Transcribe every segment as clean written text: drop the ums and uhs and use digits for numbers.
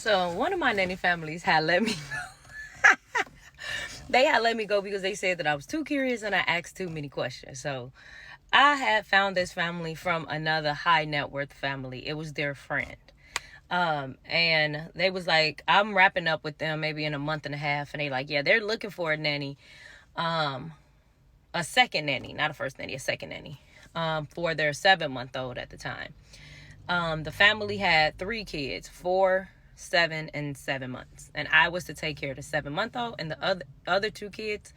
So one of my nanny families had let me they had let me go because they said that I was too curious and I asked too many questions. So I had found this family from another high net worth family. It was their friend. And they was like, I'm wrapping up with them maybe in a month and a half. And they like, yeah, they're looking for a nanny. A second nanny, not a first nanny, a second nanny. For their 7-month-old at the time. The family had 3 kids, 4, 7, and 7 months. And I was to take care of the 7-month-old, and the other 2 kids,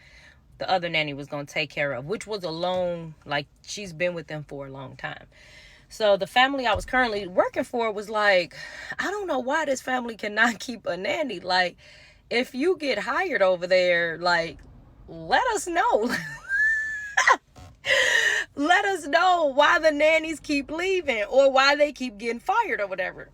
the other nanny was going to take care of, which was a long, like, she's been with them for a long time. So the family I was currently working for was like, I don't know why this family cannot keep a nanny. Like, if you get hired over there, like, let us know. Let us know why the nannies keep leaving or why they keep getting fired or whatever.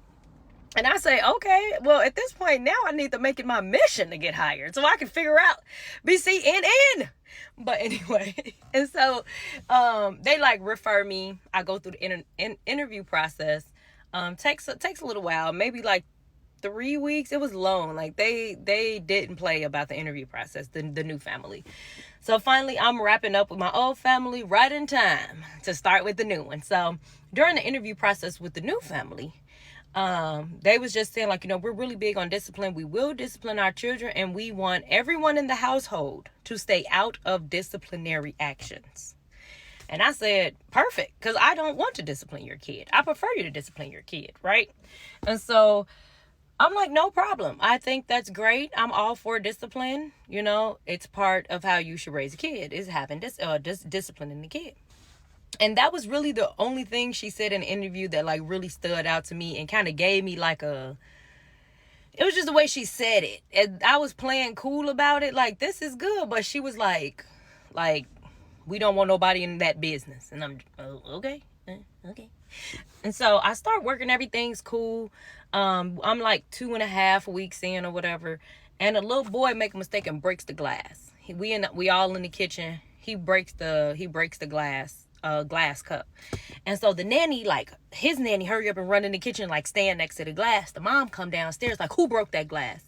And I say, okay, well, at this point now I need to make it my mission to get hired so I can figure out BCNN. But anyway, and so they like refer me. I go through the interview process. Takes a little while, maybe like 3 weeks. It was long. Like they didn't play about the interview process, the new family. So finally I'm wrapping up with my old family right in time to start with the new one. So during the interview process with the new family, they was just saying like, we're really big on discipline. We will discipline our children, and we want everyone in the household to stay out of disciplinary actions. And I said, perfect, because I don't want to discipline your kid. I prefer you to discipline your kid, right? And so I'm like, no problem. I think that's great. I'm all for discipline. It's part of how you should raise a kid, is having disciplining the kid. And that was really the only thing she said in the interview that like really stood out to me and kind of gave me like it was just the way she said it. And I was playing cool about it. Like, this is good. But she was like, we don't want nobody in that business. And I'm, okay. Okay. And so I start working. Everything's cool. I'm like 2.5 weeks in or whatever. And a little boy make a mistake and breaks the glass. We all in the kitchen. He breaks the glass cup. And so the nanny, like his nanny, hurry up and run in the kitchen, like stand next to the glass. The mom come downstairs like, who broke that glass?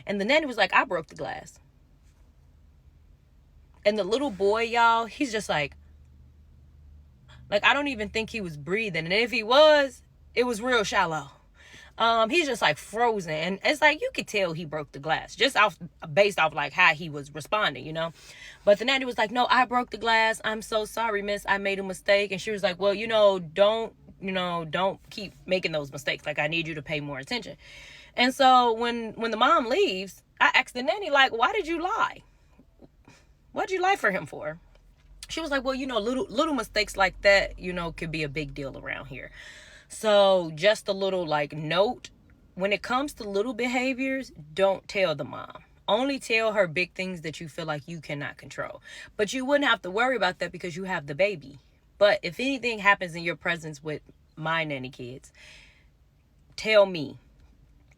And the nanny was like, I broke the glass. And the little boy, y'all, he's just like I don't even think he was breathing. And if he was, it was real shallow. He's just like frozen. And it's like, you could tell he broke the glass just based off like how he was responding, But the nanny was like, no, I broke the glass. I'm so sorry, miss. I made a mistake. And she was like, well, don't keep making those mistakes. Like, I need you to pay more attention. And so when the mom leaves, I asked the nanny, like, why did you lie? What'd you lie for him for? She was like, well, little mistakes like that, could be a big deal around here. So just a little like note, when it comes to little behaviors, don't tell the mom. Only tell her big things that you feel like you cannot control. But you wouldn't have to worry about that because you have the baby. But if anything happens in your presence with my nanny kids, tell me.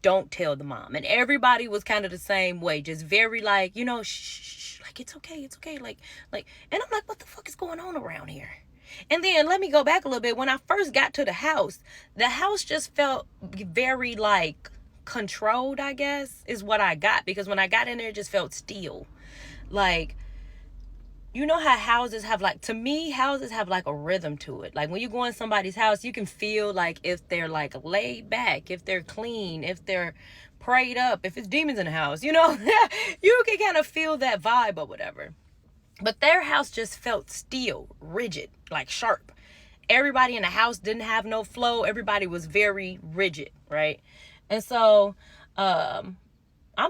Don't tell the mom. And everybody was kind of the same way, just very like, shh, like it's okay, like, and I'm like, what the fuck is going on around here? And then let me go back a little bit. When I first got to the house just felt very like controlled, I guess, is what I got. Because when I got in there, it just felt still. Like, how houses have like, to me, houses have like a rhythm to it. Like when you go in somebody's house, you can feel like if they're like laid back, if they're clean, if they're prayed up, if it's demons in the house, you can kind of feel that vibe or whatever. But their house just felt still, rigid, like sharp. Everybody in the house didn't have no flow. Everybody was very rigid, right? And so I'm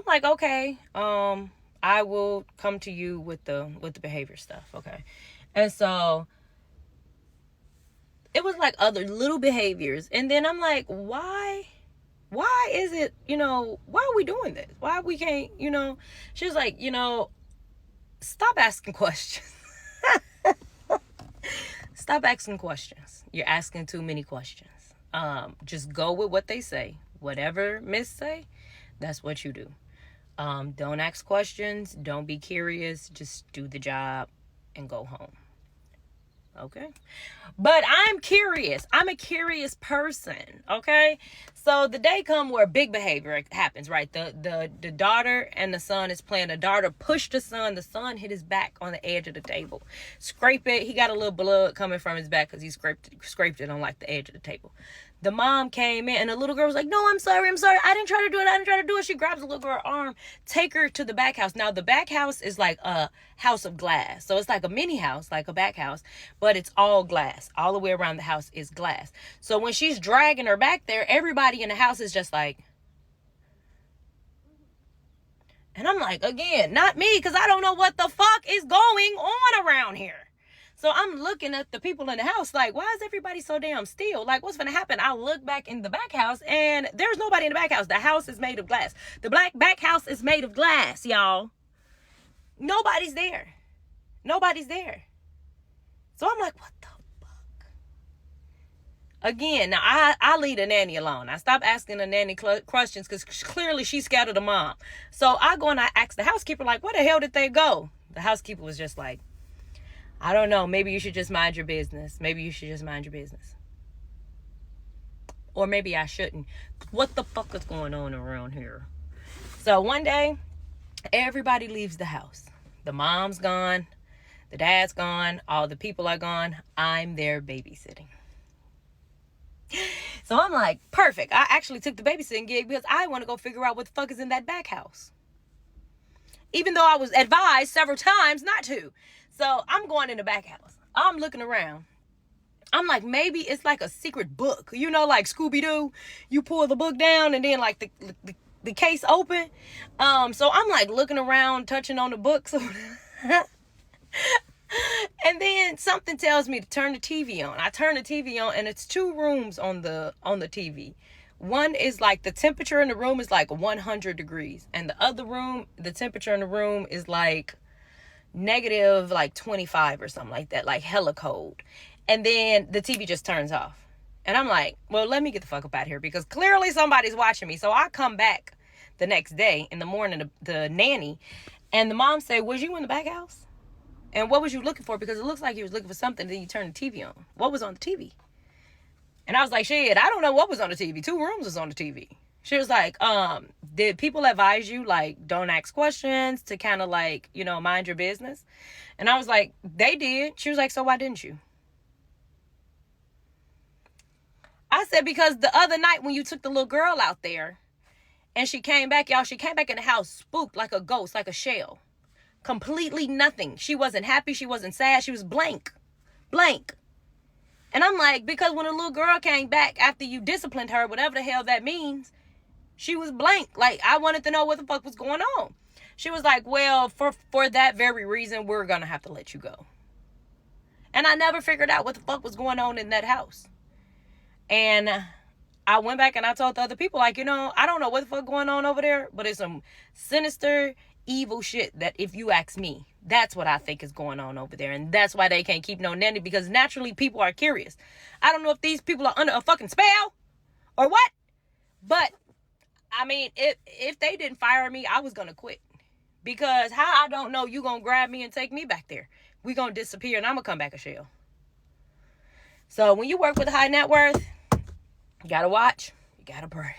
like, okay, I will come to you with the behavior stuff, okay? And so it was like other little behaviors. And then I'm like, why is it, why are we doing this? Why we can't, She was like, stop asking questions. Stop asking questions. You're asking too many questions. Just go with what they say. Whatever Miss say, that's what you do. Don't ask questions. Don't be curious. Just do the job and go home. Okay. But I'm curious. I'm a curious person. Okay. So the day come where big behavior happens, right? The daughter and the son is playing. The daughter pushed the son. The son hit his back on the edge of the table. Scrape it. He got a little blood coming from his back because he scraped it on like the edge of the table. The mom came in and the little girl was like, no, I'm sorry. I didn't try to do it. I didn't try to do it. She grabs the little girl's arm, take her to the back house. Now the back house is like a house of glass. So it's like a mini house, like a back house, but it's all glass. All the way around the house is glass. So when she's dragging her back there, everybody in the house is just like, and I'm like, again, not me, because I don't know what the fuck is going on around here. So I'm looking at the people in the house like, why is everybody so damn still? Like, what's going to happen? I look back in the back house and there's nobody in the back house. The house is made of glass. The back house is made of glass, y'all. Nobody's there. Nobody's there. So I'm like, what the fuck? Again, now I leave the nanny alone. I stop asking the nanny questions because clearly she's scared of the mom. So I go and I ask the housekeeper, like, where the hell did they go? The housekeeper was just like, I don't know. Maybe you should just mind your business. Maybe you should just mind your business. Or maybe I shouldn't. What the fuck is going on around here? So one day, everybody leaves the house. The mom's gone. The dad's gone. All the people are gone. I'm there babysitting. So I'm like, perfect. I actually took the babysitting gig because I want to go figure out what the fuck is in that back house. Even though I was advised several times not to. So I'm going in the back house. I'm looking around. I'm like, maybe it's like a secret book. You know, like Scooby-Doo. You pull the book down and then like the case open. So I'm like looking around, touching on the books. And then something tells me to turn the TV on. I turn the TV on and it's two rooms on the TV. One is like the temperature in the room is like 100 degrees. And the other room, the temperature in the room is like negative like 25 or something like that, like hella cold. And then the TV just turns off. And I'm like, well, let me get the fuck up out of here because clearly somebody's watching me. So I come back the next day in the morning, the nanny, and the mom said, was you in the back house? And what was you looking for? Because it looks like you was looking for something. Then you turned the TV on. What was on the TV? And I was like, shit, I don't know what was on the TV. Two rooms was on the TV. She was like, did people advise you, like, don't ask questions to kind of, like, you know, mind your business? And I was like, they did. She was like, so why didn't you? I said, because the other night when you took the little girl out there and she came back, y'all, she came back in the house spooked like a ghost, like a shell. Completely nothing. She wasn't happy. She wasn't sad. She was blank. Blank. And I'm like, because when a little girl came back after you disciplined her, whatever the hell that means, she was blank. Like, I wanted to know what the fuck was going on. She was like, well, for that very reason, we're going to have to let you go. And I never figured out what the fuck was going on in that house. And I went back and I told the other people, like, you know, I don't know what the fuck going on over there, but it's some sinister, evil shit that if you ask me, that's what I think is going on over there. And that's why they can't keep no nanny, because naturally people are curious. I don't know if these people are under a fucking spell or what, but I mean, if they didn't fire me, I was going to quit. Because how I don't know you going to grab me and take me back there. We going to disappear and I'm going to come back a shell. So when you work with high net worth, you got to watch, you got to pray.